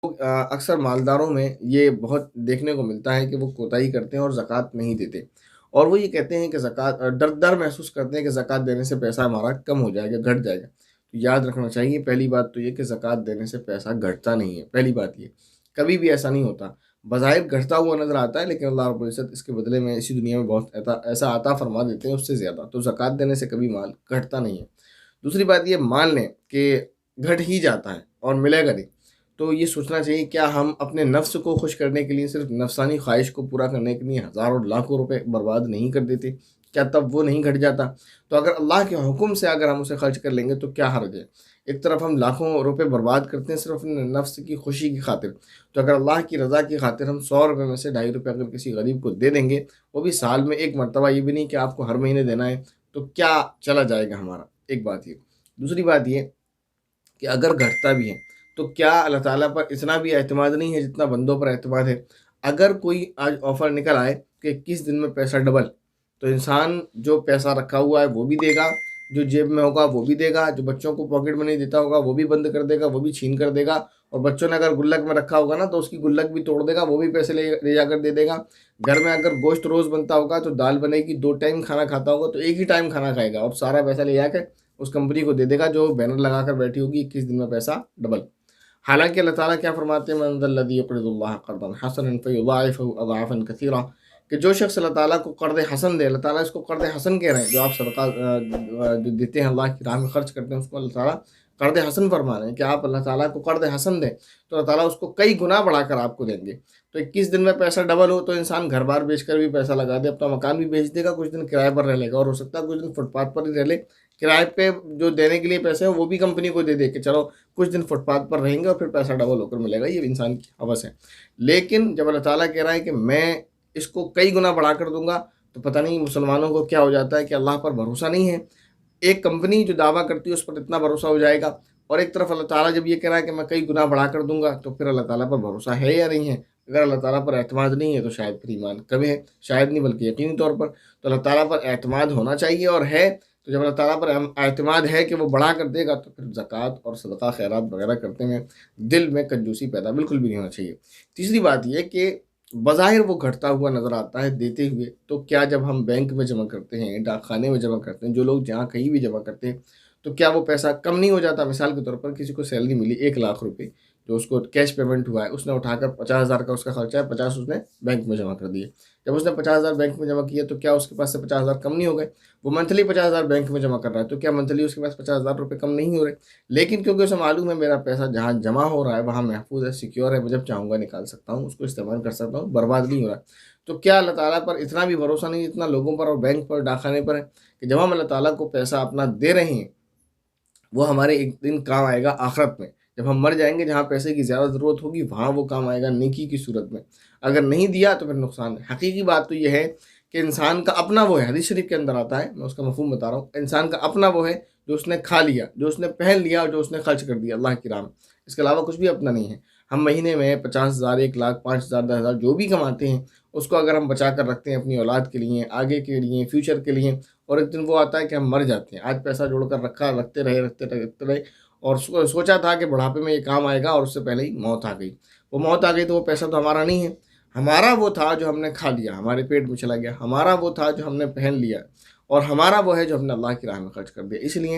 अक्सर मालदारों में ये बहुत देखने को मिलता है कि वो कोताही करते हैं और ज़कात नहीं देते। और वो ये कहते हैं कि डर महसूस करते हैं कि ज़कात देने से पैसा हमारा कम हो जाएगा, घट जाएगा। तो याद रखना चाहिए पहली बात तो ये कि ज़कात देने से पैसा घटता नहीं है, पहली बात ये। कभी भी ऐसा नहीं होता। बज़ाहिर घटता हुआ नज़र आता है लेकिन अल्लाह रब्बुल इज़्ज़त इसके बदले में इसी दुनिया में बहुत ऐसा अता फ़रमा देते हैं उससे ज़्यादा। तो ज़कात देने से कभी माल घटता नहीं है। दूसरी बात ये मान लें कि घट ही जाता है और मिलेगा नहीं, तो ये सोचना चाहिए क्या हम अपने नफ्स को खुश करने के लिए सिर्फ़ नफ़्सानी ख़्वाहिश को पूरा करने के लिए हज़ारों लाखों रुपए बर्बाद नहीं कर देते? क्या तब वो नहीं घट जाता? तो अगर अल्लाह के हुक्म से अगर हम उसे खर्च कर लेंगे तो क्या हर्ज है? एक तरफ हम लाखों रुपए बर्बाद करते हैं सिर्फ़ अपने नफ्स की खुशी की खातिर, तो अगर अल्लाह की रज़ा की खातिर हम ₹100 में से ₹2.5 अगर किसी गरीब को दे देंगे, वो भी साल में 1 मर्तबा, ये भी नहीं कि आपको हर महीने देना है, तो क्या चला जाएगा हमारा? एक बात ये। दूसरी बात ये कि अगर घटता भी है, तो क्या अल्लाह ताला पर इतना भी एतमाद नहीं है जितना बंदों पर एतमाद है। अगर कोई आज ऑफ़र निकल आए कि 21 दिन में पैसा डबल, तो इंसान जो पैसा रखा हुआ है वो भी देगा, जो जेब में होगा वो भी देगा, जो बच्चों को पॉकेट मनी देता होगा वो भी बंद कर देगा, वो भी छीन कर देगा, और बच्चों ने अगर गुल्लक में रखा होगा ना तो उसकी गुल्लक भी तोड़ देगा, वो भी पैसे ले ले जाकर दे देगा। घर में अगर गोश्त रोज़ बनता होगा तो दाल बनेगी, 2 टाइम खाना खाता होगा तो एक ही टाइम खाना खाएगा और सारा पैसा ले जाके उस कंपनी को दे देगा जो बैनर लगाकर बैठी होगी 21 दिन में पैसा डबल। हालाँकि अल्लाह ताला क्या फरमाते हैं, मन ज़ल्लज़ी युक़रिदुल्लाह क़र्ज़न हसनन फ़युज़ाइफ़हु अज़आफ़न कसीरा, कि जो शख़्स अल्लाह ताला को क़र्ज़ हसन दे, अल्लाह ताला इसको क़र्ज़ हसन कह रहे हैं, जो आप सदका जो देते हैं अल्लाह की राह में खर्च करते हैं उसको अल्लाह ताला क़र्ज़ हसन फरमा रहे हैं कि आप अल्लाह ताला को क़र्ज़ हसन दें तो अल्लाह ताला उसको कई गुना बढ़ाकर आपको देंगे। तो 21 दिन में पैसा डबल हो तो इंसान घर-बार बेचकर भी पैसा लगा दे, अपना मकान भी बेच देगा, कुछ दिन किराए पर रह लेगा और हो सकता है कुछ दिन फुटपाथ पर ही रह ले। किराए पे जो देने के लिए पैसे हैं वो भी कंपनी को दे दे के चलो कुछ दिन फुटपाथ पर रहेंगे और फिर पैसा डबल होकर मिलेगा, ये इंसान की हवस है। लेकिन जब अल्लाह ताला कह रहा है कि मैं इसको कई गुना बढ़ाकर दूँगा, तो पता नहीं मुसलमानों को क्या हो जाता है कि अल्लाह पर भरोसा नहीं है। एक कंपनी जो दावा करती है उस पर इतना भरोसा हो जाएगा, और एक तरफ अल्लाह ताला जब ये कह रहा है कि मैं कई गुना बढ़ाकर दूँगा, तो फिर अल्लाह ताला पर भरोसा है या नहीं है? अगर अल्लाह ताला पर एतमाद नहीं है तो शायद फिर ईमान कम है, शायद नहीं बल्कि यकीनी तौर पर। तो अल्लाह ताला पर एतमाद होना चाहिए और है, तो जब अल्लाह ताला पर एतमाद है कि वो बढ़ा कर देगा तो फिर ज़कात और सदका खैरात वगैरह करते में दिल में कंजूसी पैदा बिल्कुल भी नहीं होना चाहिए। तीसरी बात ये कि बज़ाहिर वो घटता हुआ नज़र आता है देते हुए, तो क्या जब हम बैंक में जमा करते हैं, डाकखाने में जमा करते हैं, जो लोग जहाँ कहीं भी जमा करते हैं, तो क्या वो पैसा कम नहीं हो जाता? मिसाल के तौर पर किसी को सैलरी मिली 1 लाख रुपए, जो उसको कैश पेमेंट हुआ है, उसने उठाकर 50,000 का उसका खर्चा है, 50 उसने बैंक में जमा कर दिए। जब उसने 50,000 बैंक में जमा किए तो क्या उसके पास से 50,000 कम नहीं हो गए? वो मंथली 50,000 बैंक में जमा कर रहा है, तो क्या मंथली उसके पास 50,000 रुपए कम नहीं हो रहे? लेकिन क्योंकि उसे मालूम है मेरा पैसा जहाँ जमा हो रहा है वहाँ महफूज़ है, सिक्योर है, मैं जब चाहूँगा निकाल सकता हूँ, उसको इस्तेमाल कर सकता हूँ, बर्बाद नहीं हो रहा है। तो क्या अल्लाह ताला पर इतना भी भरोसा नहीं जितना लोगों पर और बैंक पर, डाकखाने पर है, कि जब हम अल्लाह ताला को पैसा अपना दे रहे हैं, वो हमारे एक दिन काम आएगा आख़िरत में। जब हम मर जाएँगे जहाँ पैसे की ज़्यादा ज़रूरत होगी वहाँ वो काम आएगा नेकी की सूरत में। अगर नहीं दिया तो फिर नुकसान है। हकीकी बात तो ये है कि इंसान का अपना वो है, हदीस शरीफ के अंदर आता है, मैं उसका मफ़हूम बता रहा हूँ। इंसान का अपना वो है जो उसने खा लिया, जो उसने पहन लिया और जो उसने खर्च कर दिया अल्लाह की राह में। इसके अलावा कुछ भी अपना नहीं है। हम महीने में 50,000, 1 लाख, 5,000, 10,000 जो भी कमाते हैं, उसको अगर हम बचा कर रखते हैं अपनी औलाद के लिए, आगे के लिए, फ्यूचर के लिए, और एक दिन वो आता है कि हम मर जाते हैं। आज पैसा जोड़कर रखा, रखते रहे और सोचा था कि बुढ़ापे में ये काम आएगा और उससे पहले ही मौत आ गई। वो मौत आ गई तो वो पैसा तो हमारा नहीं है। हमारा वो था जो हमने खा लिया, हमारे पेट में चला गया। हमारा वो था जो हमने पहन लिया, और हमारा वो है जो हमने अल्लाह की राह में खर्च कर दिया। इसलिए